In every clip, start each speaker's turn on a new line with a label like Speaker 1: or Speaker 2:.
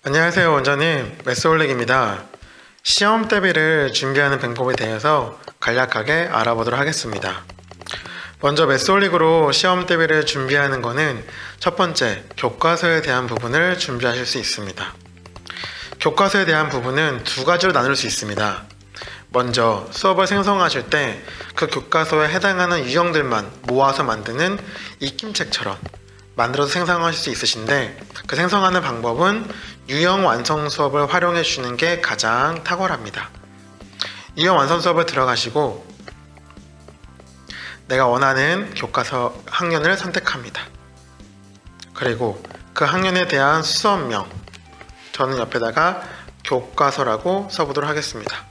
Speaker 1: 안녕하세요 원장님, 매스올릭입니다. 시험 대비를 준비하는 방법에 대해서 간략하게 알아보도록 하겠습니다. 먼저 매스올릭으로 시험 대비를 준비하는 것은 첫 번째, 교과서에 대한 부분을 준비하실 수 있습니다. 교과서에 대한 부분은 두 가지로 나눌 수 있습니다. 먼저 수업을 생성하실 때 그 교과서에 해당하는 유형들만 모아서 만드는 익힘책처럼 만들어서 생성하실 수 있으신데, 그 생성하는 방법은 유형 완성 수업을 활용해 주는 게 가장 탁월합니다. 유형 완성 수업을 들어가시고 내가 원하는 교과서 학년을 선택합니다. 그리고 그 학년에 대한 수업명, 저는 옆에다가 교과서라고 써보도록 하겠습니다.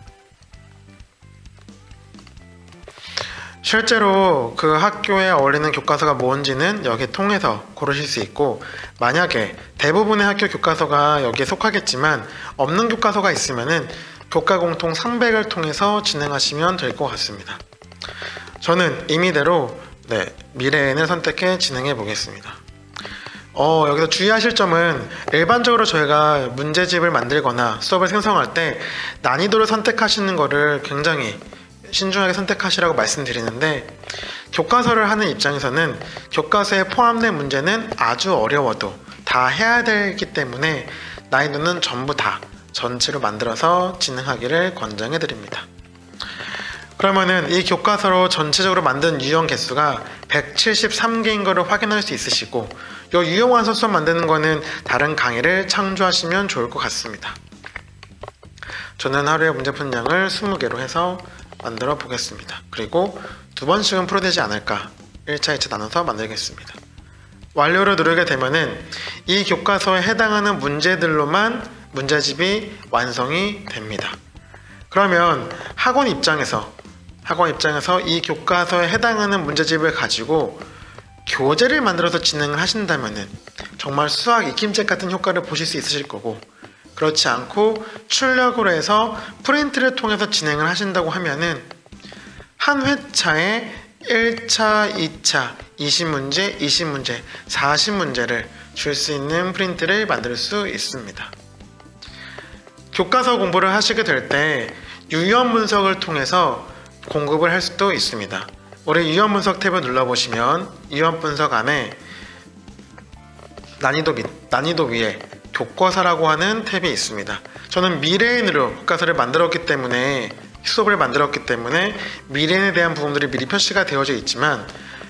Speaker 1: 실제로 그 학교에 어울리는 교과서가 뭔지는 여기 통해서 고르실 수 있고, 만약에 대부분의 학교 교과서가 여기에 속하겠지만 없는 교과서가 있으면은 교과 공통 300을 통해서 진행하시면 될 것 같습니다. 저는 임의대로 미래엔을 선택해 진행해 보겠습니다. 여기서 주의하실 점은, 일반적으로 저희가 문제집을 만들거나 수업을 생성할 때 난이도를 선택하시는 것을 굉장히 신중하게 선택하시라고 말씀드리는데, 교과서를 하는 입장에서는 교과서에 포함된 문제는 아주 어려워도 다 해야 되기 때문에 난이도는 전부 다 전체로 만들어서 진행하기를 권장해 드립니다. 그러면은 이 교과서로 전체적으로 만든 유형 개수가 173개인 것을 확인할 수 있으시고, 이 유형 완성 수업 만드는 거는 다른 강의를 참조하시면 좋을 것 같습니다. 저는 하루에 문제 푼량을 20개로 해서 만들어 보겠습니다. 그리고 2번씩은 풀어되지 않을까 1차, 2차 나눠서 만들겠습니다. 완료를 누르게 되면은 이 교과서에 해당하는 문제들로만 문제집이 완성이 됩니다. 그러면 학원 입장에서 이 교과서에 해당하는 문제집을 가지고 교재를 만들어서 진행을 하신다면은 정말 수학 익힘책 같은 효과를 보실 수 있으실 거고, 그렇지 않고 출력으로 해서 프린트를 통해서 진행을 하신다고 하면은 한 회차에 1차, 2차, 20문제, 20문제, 40문제를 줄 수 있는 프린트를 만들 수 있습니다. 교과서 공부를 하시게 될 때 유형 분석을 통해서 공급을 할 수도 있습니다. 우리 유형 분석 탭을 눌러보시면 유형 분석 안에 난이도 위에 교과서라고 하는 탭이 있습니다. 저는 미래엔으로 교과서를 만들었기 때문에, 수업을 만들었기 때문에 미래엔에 대한 부분들이 미리 표시가 되어져 있지만,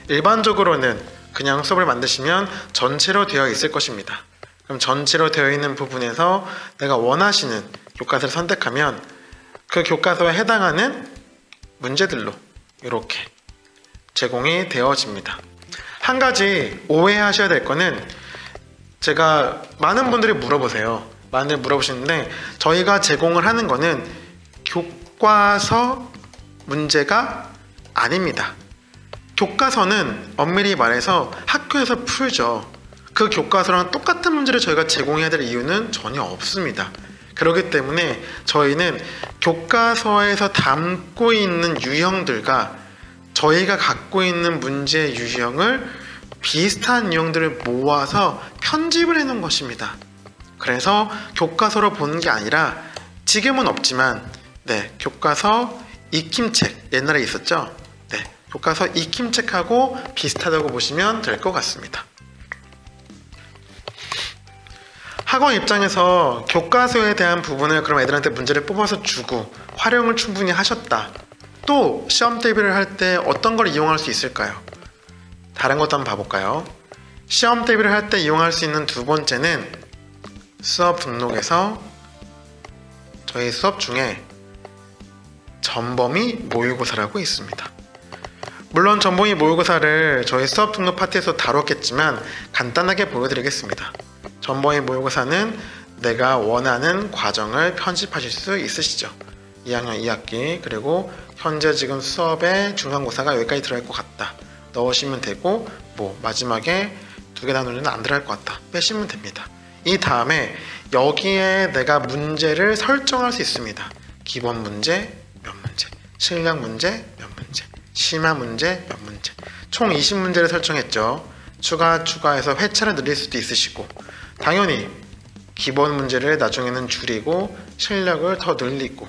Speaker 1: 일반적으로는 그냥 수업을 만드시면 전체로 되어 있을 것입니다. 그럼 전체로 되어 있는 부분에서 내가 원하시는 교과서를 선택하면 그 교과서에 해당하는 문제들로 이렇게 제공이 되어집니다. 한 가지 오해하셔야 될 거는, 제가 많은 분들이 물어보시는데 저희가 제공을 하는 거는 교과서 문제가 아닙니다. 교과서는 엄밀히 말해서 학교에서 풀죠. 그 교과서랑 똑같은 문제를 저희가 제공해야 될 이유는 전혀 없습니다. 그렇기 때문에 저희는 교과서에서 담고 있는 유형들과 저희가 갖고 있는 문제 유형을 비슷한 유형들을 모아서 편집을 해놓은 것입니다. 그래서 교과서로 보는 게 아니라, 지금은 없지만 교과서 익힘책 옛날에 있었죠. 교과서 익힘책하고 비슷하다고 보시면 될 것 같습니다. 학원 입장에서 교과서에 대한 부분을 그럼 애들한테 문제를 뽑아서 주고 활용을 충분히 하셨다. 또 시험 대비를 할 때 어떤 걸 이용할 수 있을까요? 다른 것도 한번 봐볼까요? 시험 대비를 할 때 이용할 수 있는 두 번째는 수업 등록에서 저희 수업 중에 전범위 모의고사라고 있습니다. 물론 전범위 모의고사를 저희 수업 등록 파트에서 다뤘겠지만 간단하게 보여드리겠습니다. 전범위 모의고사는 내가 원하는 과정을 편집하실 수 있으시죠. 2학년 2학기, 그리고 현재 지금 수업에 중간고사가 여기까지 들어갈 것 같다 넣으시면 되고, 마지막에 2개 나누면 안 들어갈 것 같다 빼시면 됩니다. 이 다음에 여기에 내가 문제를 설정할 수 있습니다. 기본 문제 몇 문제, 실력 문제 몇 문제, 심화 문제 몇 문제, 총 20문제를 설정했죠. 추가해서 회차를 늘릴 수도 있으시고, 당연히 기본 문제를 나중에는 줄이고 실력을 더 늘리고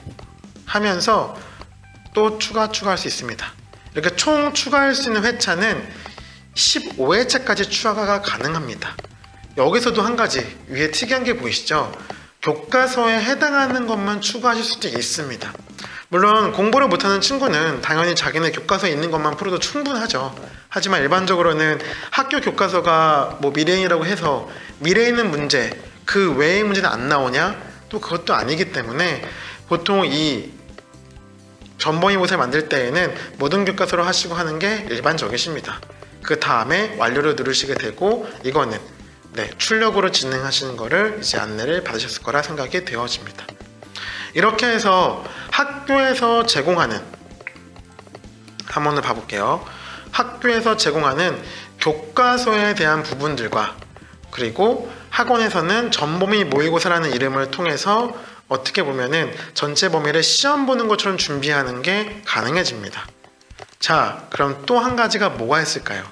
Speaker 1: 하면서 또 추가할 수 있습니다. 이렇게 총 추가할 수 있는 회차는 15회차까지 추가가 가능합니다. 여기서도 한 가지 위에 특이한 게 보이시죠? 교과서에 해당하는 것만 추가하실 수도 있습니다. 물론 공부를 못하는 친구는 당연히 자기네 교과서에 있는 것만 풀어도 충분하죠. 하지만 일반적으로는 학교 교과서가 뭐 미래인이라고 해서 미래에 있는 문제, 그 외의 문제는 안 나오냐? 또 그것도 아니기 때문에 보통 이 전범위모사를 만들 때에는 모든 교과서로 하시고 하는 게 일반적이십니다. 그 다음에 완료를 누르시게 되고 이거는 출력으로 진행하시는 거를 이제 안내를 받으셨을 거라 생각이 되어집니다. 이렇게 해서 학교에서 제공하는, 한번 봐볼게요. 학교에서 제공하는 교과서에 대한 부분들과 그리고 학원에서는 전범위 모의고사라는 이름을 통해서 어떻게 보면은 전체 범위를 시험 보는 것처럼 준비하는 게 가능해집니다. 자, 그럼 또 한 가지가 뭐가 있을까요?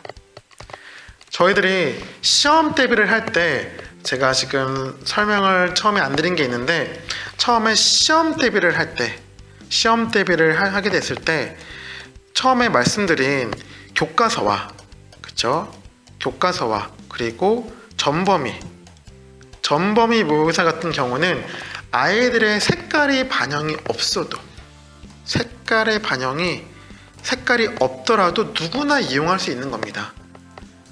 Speaker 1: 저희들이 시험 대비를 할 때 제가 지금 설명을 처음에 안 드린 게 있는데, 처음에 시험 대비를 하게 됐을 때 처음에 말씀드린 교과서와 교과서와 그리고 전범위 모의고사 같은 경우는 아이들의 색깔이 반영이 없어도, 색깔이 없더라도 누구나 이용할 수 있는 겁니다.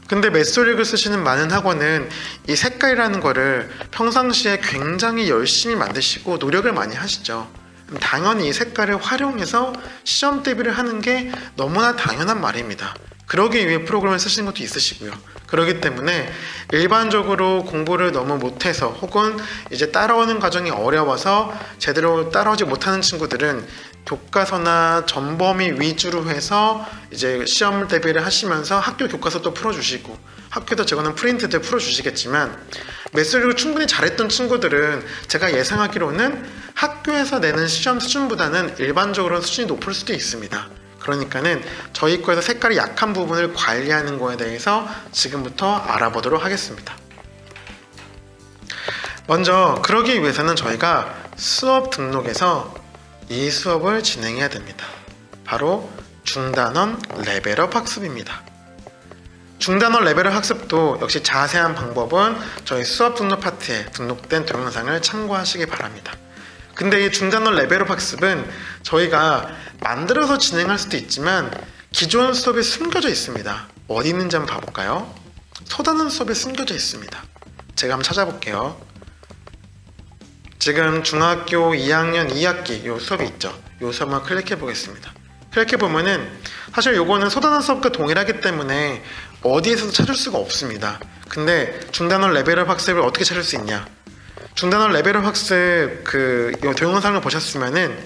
Speaker 1: 근데 메소릭을 쓰시는 많은 학원은 이 색깔이라는 거를 평상시에 굉장히 열심히 만드시고 노력을 많이 하시죠. 당연히 이 색깔을 활용해서 시험 대비를 하는 게 너무나 당연한 말입니다. 그러기 위해 프로그램을 쓰시는 것도 있으시고요. 그렇기 때문에 일반적으로 공부를 너무 못해서 혹은 이제 따라오는 과정이 어려워서 제대로 따라오지 못하는 친구들은 교과서나 전범위 위주로 해서 이제 시험 대비를 하시면서 학교 교과서도 풀어주시고 학교에서 제거는 프린트도 풀어주시겠지만, 메소릭을 충분히 잘했던 친구들은 제가 예상하기로는 학교에서 내는 시험 수준보다는 일반적으로 수준이 높을 수도 있습니다. 그러니까는 저희 거에서 색깔이 약한 부분을 관리하는 거에 대해서 지금부터 알아보도록 하겠습니다. 먼저 그러기 위해서는 저희가 수업 등록에서 이 수업을 진행해야 됩니다. 바로 중단원 레벨업 학습입니다. 중단원 레벨업 학습도 역시 자세한 방법은 저희 수업 등록 파트에 등록된 동영상을 참고하시기 바랍니다. 근데 이 중단원 레벨업 학습은 저희가 만들어서 진행할 수도 있지만 기존 수업에 숨겨져 있습니다. 어디 있는지 한번 봐볼까요? 소단원 수업에 숨겨져 있습니다. 제가 한번 찾아볼게요. 지금 중학교 2학년 2학기 요 수업이 있죠. 요 수업 한번 클릭해 보겠습니다. 클릭해 보면은 사실 요거는 소단원 수업과 동일하기 때문에 어디에서도 찾을 수가 없습니다. 근데 중단원 레벨업 학습을 어떻게 찾을 수 있냐? 중단원 레벨업 학습 요 동영상을 보셨으면은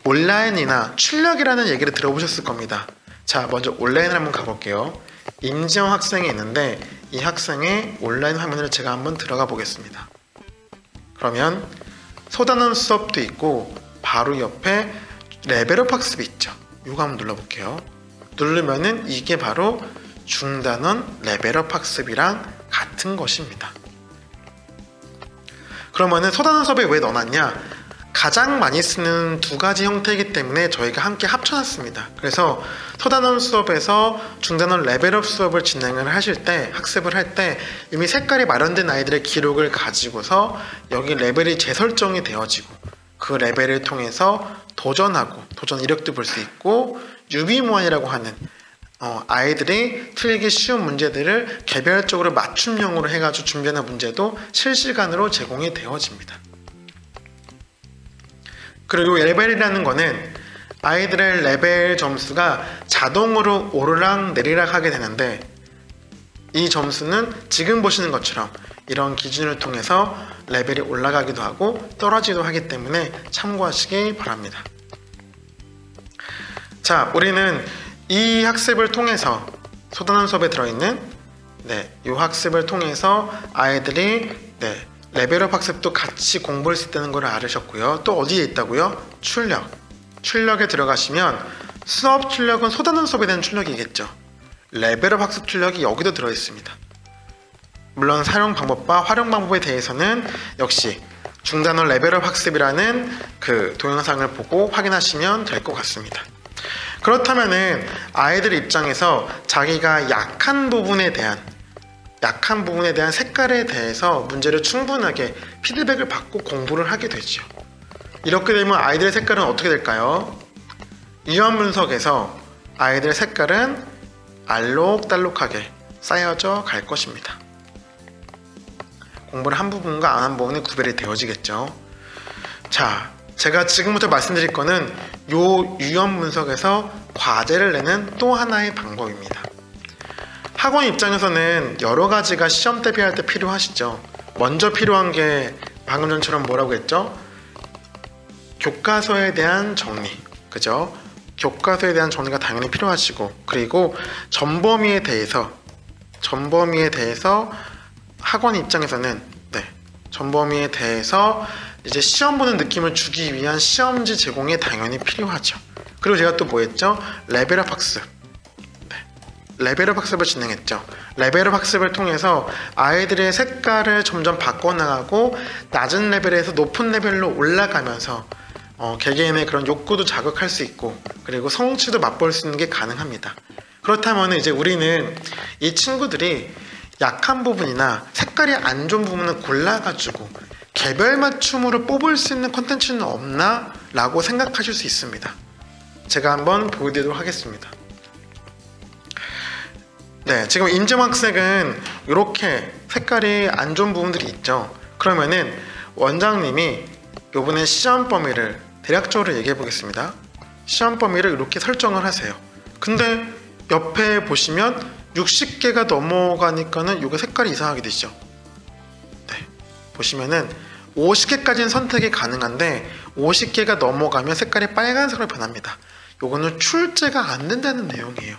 Speaker 1: 온라인이나 출력이라는 얘기를 들어보셨을 겁니다. 자, 먼저 온라인을 한번 가볼게요. 임지영 학생이 있는데 이 학생의 온라인 화면을 제가 한번 들어가 보겠습니다. 그러면 소단원 수업도 있고 바로 옆에 레벨업 학습이 있죠. 이거 한번 눌러볼게요. 누르면은 이게 바로 중단원 레벨업 학습이랑 같은 것입니다. 그러면은 소단원 수업에 왜 넣어놨냐? 가장 많이 쓰는 두 가지 형태이기 때문에 저희가 함께 합쳐놨습니다. 그래서 소단원 수업에서 중단원 레벨업 수업을 진행을 하실 때, 학습을 할 때 이미 색깔이 마련된 아이들의 기록을 가지고서 여기 레벨이 재설정이 되어지고 그 레벨을 통해서 도전 이력도 볼 수 있고 유비무환이라고 하는 아이들이 틀리기 쉬운 문제들을 개별적으로 맞춤형으로 해가지고 준비하는 문제도 실시간으로 제공이 되어집니다. 그리고 레벨이라는 거는 아이들의 레벨 점수가 자동으로 오르락 내리락 하게 되는데, 이 점수는 지금 보시는 것처럼 이런 기준을 통해서 레벨이 올라가기도 하고 떨어지기도 하기 때문에 참고하시기 바랍니다. 자, 우리는 이 학습을 통해서 소단원 수업에 들어있는 이 학습을 통해서 아이들이 레벨업 학습도 같이 공부할 수 있다는 걸 알으셨고요. 또 어디에 있다고요? 출력에 들어가시면 수업 출력은 소단원 수업에 대한 출력이겠죠. 레벨업 학습 출력이 여기도 들어있습니다. 물론 사용 방법과 활용 방법에 대해서는 역시 중단원 레벨업 학습이라는 그 동영상을 보고 확인하시면 될 것 같습니다. 그렇다면은 아이들 입장에서 자기가 약한 부분에 대한 색깔에 대해서 문제를 충분하게 피드백을 받고 공부를 하게 되죠. 이렇게 되면 아이들의 색깔은 어떻게 될까요? 유형 분석에서 아이들의 색깔은 알록달록하게 쌓여져 갈 것입니다. 공부를 한 부분과 안 한 부분이 구별이 되어지겠죠. 자, 제가 지금부터 말씀드릴 거는 요 유형 분석에서 과제를 내는 또 하나의 방법입니다. 학원 입장에서는 여러 가지가 시험 대비할 때 필요하시죠. 먼저 필요한 게 방금 전처럼 뭐라고 했죠? 교과서에 대한 정리, 그죠? 교과서에 대한 정리가 당연히 필요하시고, 그리고 전범위에 대해서 학원 입장에서는 전범위에 대해서 이제 시험 보는 느낌을 주기 위한 시험지 제공이 당연히 필요하죠. 그리고 제가 또 뭐 했죠? 레벨업 학습. 레벨업 학습을 진행했죠. 레벨업 학습을 통해서 아이들의 색깔을 점점 바꿔나가고 낮은 레벨에서 높은 레벨로 올라가면서 개개인의 그런 욕구도 자극할 수 있고, 그리고 성취도 맛볼 수 있는 게 가능합니다. 그렇다면 이제 우리는 이 친구들이 약한 부분이나 색깔이 안 좋은 부분을 골라가지고 개별 맞춤으로 뽑을 수 있는 콘텐츠는 없나? 라고 생각하실 수 있습니다. 제가 한번 보여드리도록 하겠습니다. 네, 지금 인증학생은 이렇게 색깔이 안 좋은 부분들이 있죠. 그러면은 원장님이 요번에 시험 범위를 대략적으로 얘기해 보겠습니다. 시험 범위를 이렇게 설정을 하세요. 근데 옆에 보시면 60개가 넘어가니까는 요게 색깔이 이상하게 되죠. 네, 보시면은 50개까지는 선택이 가능한데 50개가 넘어가면 색깔이 빨간색으로 변합니다. 요거는 출제가 안 된다는 내용이에요.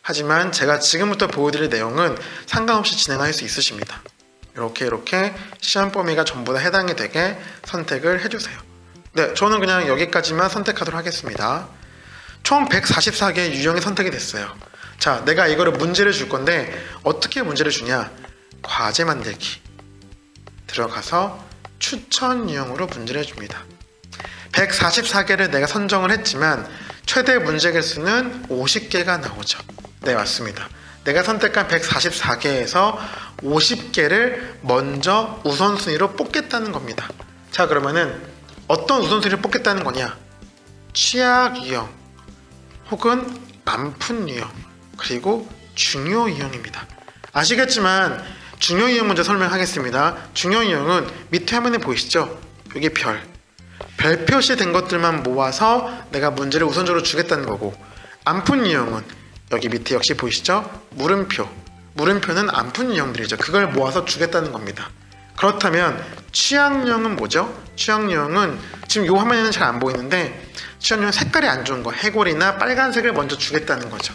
Speaker 1: 하지만 제가 지금부터 보여드릴 내용은 상관없이 진행할 수 있으십니다. 이렇게 시험 범위가 전부 다 해당이 되게 선택을 해주세요. 네, 저는 그냥 여기까지만 선택하도록 하겠습니다. 총 144개의 유형이 선택이 됐어요. 자, 내가 이거를 문제를 줄 건데 어떻게 문제를 주냐? 과제 만들기 들어가서 추천 유형으로 문제를 줍니다. 144개를 내가 선정을 했지만 최대 문제 개수는 50개가 나오죠. 네, 맞습니다. 내가 선택한 144개에서 50개를 먼저 우선순위로 뽑겠다는 겁니다. 자, 그러면은 어떤 우선순위를 뽑겠다는 거냐? 취약 유형 혹은 만푼 유형, 그리고 중요 유형입니다. 아시겠지만 중요 유형 먼저 설명하겠습니다. 중요 유형은 밑에 화면에 보이시죠? 여기 별 표시된 것들만 모아서 내가 문제를 우선적으로 주겠다는 거고, 안 푼 유형은 여기 밑에 역시 보이시죠? 물음표는 안 푼 유형들이죠. 그걸 모아서 주겠다는 겁니다. 그렇다면 취약 유형은 뭐죠? 취약 유형은 지금 이 화면에는 잘 안 보이는데, 취약 유형은 색깔이 안 좋은 거, 해골이나 빨간색을 먼저 주겠다는 거죠.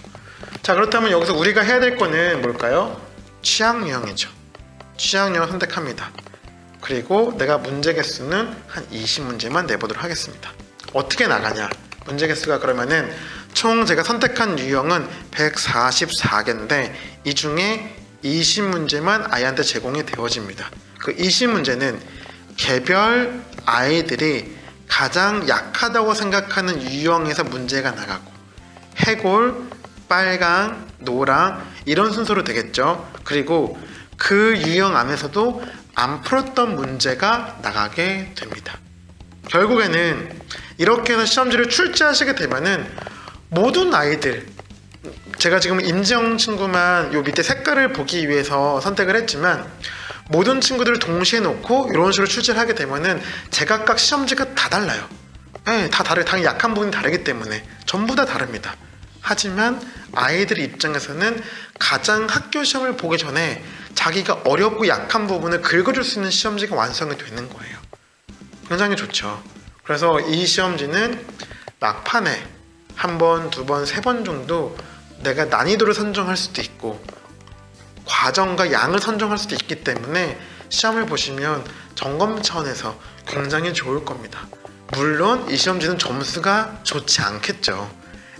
Speaker 1: 자, 그렇다면 여기서 우리가 해야 될 거는 뭘까요? 취약 유형이죠. 취약 유형을 선택합니다. 그리고 내가 문제 개수는 한 20문제만 내보도록 하겠습니다. 어떻게 나가냐? 문제 개수가 그러면은 총 제가 선택한 유형은 144개인데 이 중에 20문제만 아이한테 제공이 되어집니다. 그 20문제는 개별 아이들이 가장 약하다고 생각하는 유형에서 문제가 나가고, 해골, 빨강, 노랑 이런 순서로 되겠죠. 그리고 그 유형 안에서도 안 풀었던 문제가 나가게 됩니다. 결국에는 이렇게 해서 시험지를 출제하시게 되면은 모든 아이들, 제가 지금 임지영 친구만 요 밑에 색깔을 보기 위해서 선택을 했지만 모든 친구들을 동시에 놓고 이런 식으로 출제를 하게 되면은 제각각 시험지가 다 달라요. 네, 다 다르게, 당연히 약한 부분이 다르기 때문에 전부 다 다릅니다. 하지만 아이들 입장에서는 가장 학교 시험을 보기 전에 자기가 어렵고 약한 부분을 긁어줄 수 있는 시험지가 완성이 되는 거예요. 굉장히 좋죠. 그래서 이 시험지는 막판에 한 번, 두 번, 세 번 정도 내가 난이도를 선정할 수도 있고 과정과 양을 선정할 수도 있기 때문에 시험을 보시면 점검 차원에서 굉장히 좋을 겁니다. 물론 이 시험지는 점수가 좋지 않겠죠.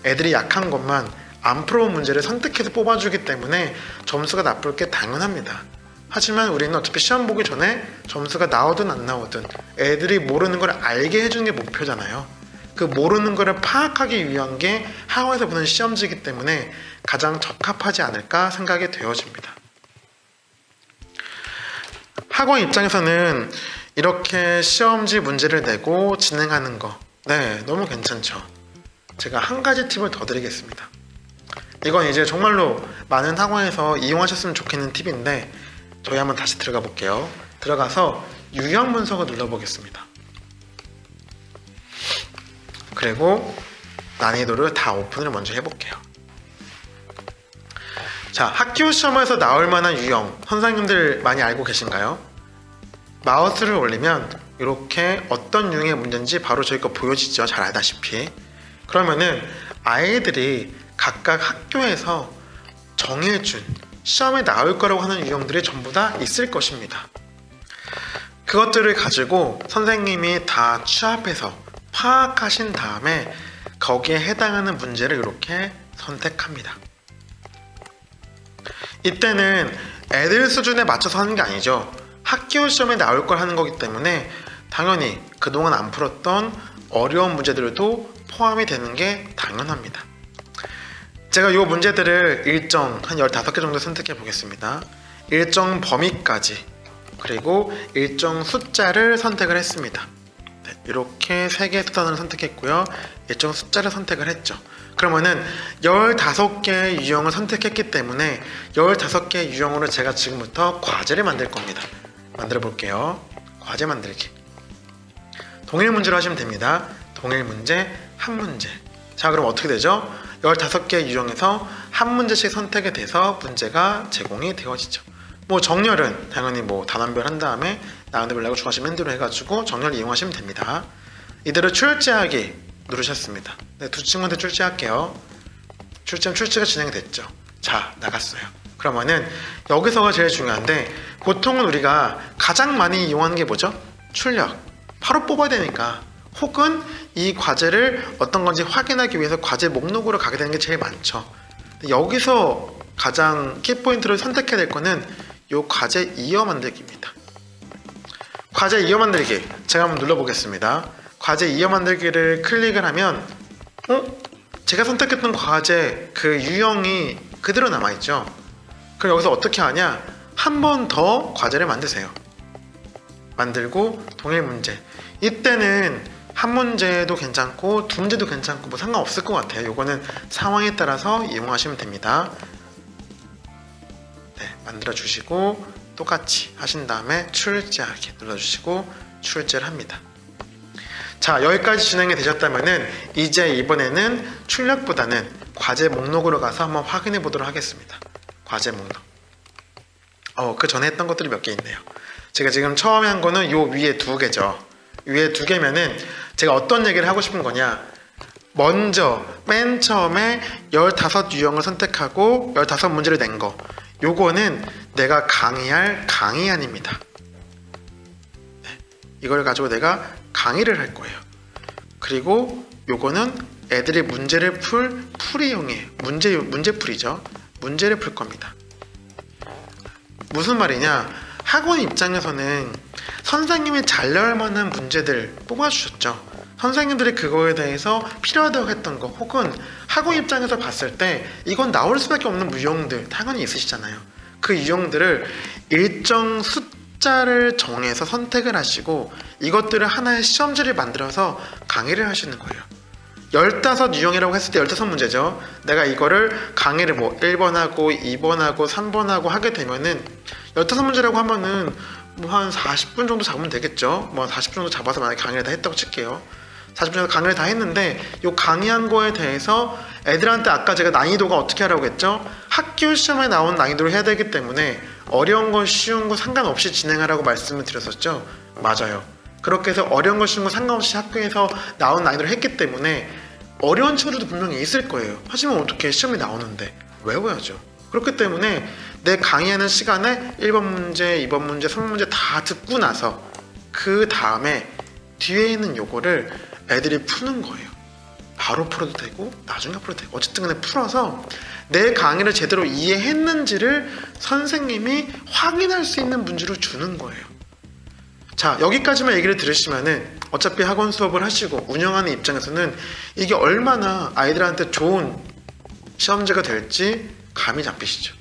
Speaker 1: 애들이 약한 것만 안 풀어온 문제를 선택해서 뽑아주기 때문에 점수가 나쁠 게 당연합니다. 하지만 우리는 어차피 시험 보기 전에 점수가 나오든 안 나오든 애들이 모르는 걸 알게 해주는 게 목표잖아요. 그 모르는 거를 파악하기 위한 게 학원에서 보는 시험지이기 때문에 가장 적합하지 않을까 생각이 되어집니다. 학원 입장에서는 이렇게 시험지 문제를 내고 진행하는 거, 네, 너무 괜찮죠. 제가 한 가지 팁을 더 드리겠습니다. 이건 이제 정말로 많은 학원에서 이용하셨으면 좋겠는 팁인데 저희 한번 다시 들어가 볼게요. 들어가서 유형 분석을 눌러보겠습니다. 그리고 난이도를 다 오픈을 먼저 해볼게요. 자, 학교 시험에서 나올 만한 유형, 선생님들 많이 알고 계신가요? 마우스를 올리면 이렇게 어떤 유형의 문제인지 바로 저희 거 보여지죠. 잘 알다시피. 그러면은 아이들이 각각 학교에서 정해준 시험에 나올 거라고 하는 유형들이 전부 다 있을 것입니다. 그것들을 가지고 선생님이 다 취합해서 파악하신 다음에 거기에 해당하는 문제를 이렇게 선택합니다. 이때는 애들 수준에 맞춰서 하는 게 아니죠. 학교 시험에 나올 걸 하는 거기 때문에 당연히 그동안 안 풀었던 어려운 문제들도 포함이 되는 게 당연합니다. 제가 이 문제들을 일정 한 15개 정도 선택해 보겠습니다. 일정 범위까지 그리고 일정 숫자를 선택을 했습니다. 네, 이렇게 3개의 수단을 선택했고요. 일정 숫자를 선택을 했죠. 그러면은 15개의 유형을 선택했기 때문에 15개의 유형으로 제가 지금부터 과제를 만들 겁니다. 만들어 볼게요. 과제 만들기. 동일 문제로 하시면 됩니다. 동일 문제, 한 문제. 자, 그럼 어떻게 되죠? 15개의 유형에서 한 문제씩 선택이 돼서 문제가 제공이 되어지죠. 뭐 정렬은 당연히 뭐 단원별 한 다음에 나운드별 내고 중하시면 핸드로 해가지고 정렬 이용하시면 됩니다. 이대로 출제하기 누르셨습니다. 네, 두 친구한테 출제할게요. 출제가 진행이 됐죠. 자, 나갔어요. 그러면은 여기서가 제일 중요한데 보통은 우리가 가장 많이 이용하는 게 뭐죠? 출력. 바로 뽑아야 되니까. 혹은 이 과제를 어떤 건지 확인하기 위해서 과제 목록으로 가게 되는 게 제일 많죠. 여기서 가장 키포인트를 선택해야 될 거는 이 과제 이어 만들기입니다. 과제 이어 만들기 제가 한번 눌러보겠습니다. 과제 이어 만들기를 클릭을 하면 제가 선택했던 과제 그 유형이 그대로 남아있죠. 그럼 여기서 어떻게 하냐, 한 번 더 과제를 만드세요. 만들고 동일 문제. 이때는 한 문제도 괜찮고 두 문제도 괜찮고 뭐 상관없을 것 같아요. 요거는 상황에 따라서 이용하시면 됩니다. 네, 만들어 주시고 똑같이 하신 다음에 출제하기 눌러주시고 출제를 합니다. 자, 여기까지 진행이 되셨다면은 이제 이번에는 출력보다는 과제 목록으로 가서 한번 확인해 보도록 하겠습니다. 과제 목록. 그 전에 했던 것들이 몇 개 있네요. 제가 지금 처음에 한 거는 요 위에 2개죠. 위에 2개면은 제가 어떤 얘기를 하고 싶은 거냐, 먼저 맨 처음에 15유형을 선택하고 15문제를 낸 거, 요거는 내가 강의할 강의안입니다. 네, 이걸 가지고 내가 강의를 할 거예요. 그리고 요거는 애들이 문제를 풀 풀이용이에요. 문제풀이죠. 문제를 풀 겁니다. 무슨 말이냐, 학원 입장에서는 선생님이 잘 나올 만한 문제들 뽑아주셨죠. 선생님들이 그거에 대해서 필요하다고 했던 거, 혹은 학원 입장에서 봤을 때 이건 나올 수밖에 없는 유형들 당연히 있으시잖아요. 그 유형들을 일정 숫자를 정해서 선택을 하시고 이것들을 하나의 시험지를 만들어서 강의를 하시는 거예요. 15유형이라고 했을 때 15문제죠. 내가 이거를 강의를 뭐 1번하고 2번하고 3번하고 하게 되면은 15문제라고 하면은 뭐 한 40분 정도 잡으면 되겠죠. 뭐 40분 정도 잡아서 만약에 강의를 다 했다고 칠게요. 40분 정도 강의를 다 했는데 이 강의한 거에 대해서 애들한테 아까 제가 난이도가 어떻게 하라고 했죠? 학교 시험에 나온 난이도를 해야 되기 때문에 어려운 거 쉬운 거 상관없이 진행하라고 말씀을 드렸었죠. 맞아요. 그렇게 해서 어려운 거 쉬운 거 상관없이 학교에서 나온 난이도를 했기 때문에 어려운 친구들도 분명히 있을 거예요. 하지만 어떻게 시험이 나오는데 외워야죠. 그렇기 때문에 내 강의하는 시간에 1번 문제, 2번 문제, 3번 문제 다 듣고 나서 그 다음에 뒤에 있는 요거를 애들이 푸는 거예요. 바로 풀어도 되고 나중에 풀어도 되고 어쨌든 간에 풀어서 내 강의를 제대로 이해했는지를 선생님이 확인할 수 있는 문제로 주는 거예요. 자, 여기까지만 얘기를 들으시면은 어차피 학원 수업을 하시고 운영하는 입장에서는 이게 얼마나 아이들한테 좋은 시험지가 될지 감이 잡히시죠.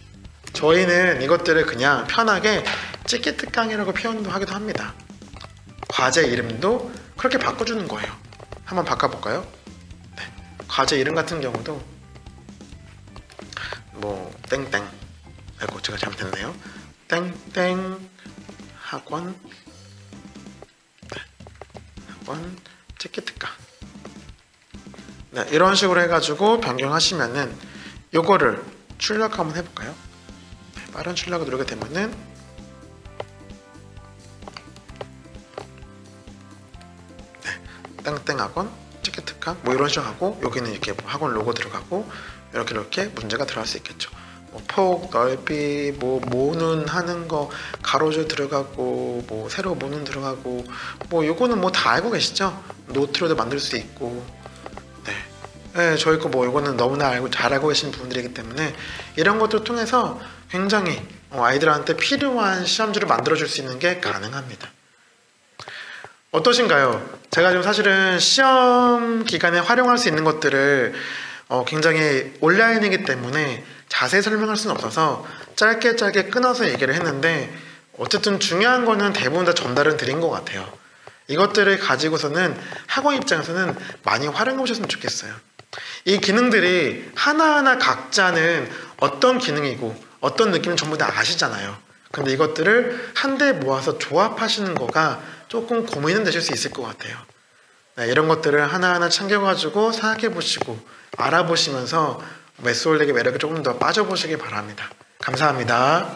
Speaker 1: 저희는 이것들을 그냥 편하게 찌끼특강이라고 표현도 하기도 합니다. 과제 이름도 그렇게 바꿔주는 거예요. 한번 바꿔볼까요? 네. 과제 이름 같은 경우도 뭐 땡땡, 아이고 제가 잘못했네요. 땡땡 학원, 네. 학원 찌끼특강. 네, 이런 식으로 해가지고 변경하시면은 요거를 출력 한번 해볼까요? 네, 빠른 출력을 누르게 되면은 네, 땡땡학원 찌끼특강 뭐 이런 식으로 하고, 여기는 이렇게 뭐 학원 로고 들어가고 이렇게 문제가 들어갈 수 있겠죠. 뭐 폭, 넓이, 뭐 모눈 하는 거 가로줄 들어가고, 뭐 세로 모눈 들어가고, 뭐 요거는 뭐 다 알고 계시죠? 노트로도 만들 수 있고. 네, 저희 거 뭐 이거는 너무나 잘 알고 계신 분들이기 때문에 이런 것들을 통해서 굉장히 아이들한테 필요한 시험지를 만들어줄 수 있는 게 가능합니다. 어떠신가요? 제가 지금 사실은 시험 기간에 활용할 수 있는 것들을 굉장히 온라인이기 때문에 자세히 설명할 수는 없어서 짧게 끊어서 얘기를 했는데, 어쨌든 중요한 거는 대부분 다 전달은 드린 것 같아요. 이것들을 가지고서는 학원 입장에서는 많이 활용해 보셨으면 좋겠어요. 이 기능들이 하나하나 각자는 어떤 기능이고 어떤 느낌을 전부 다 아시잖아요. 근데 이것들을 한데 모아서 조합하시는 거가 조금 고민은 되실 수 있을 것 같아요. 네, 이런 것들을 하나하나 챙겨가지고 생각해 보시고 알아보시면서 매스올릭의 매력에 조금 더 빠져보시기 바랍니다. 감사합니다.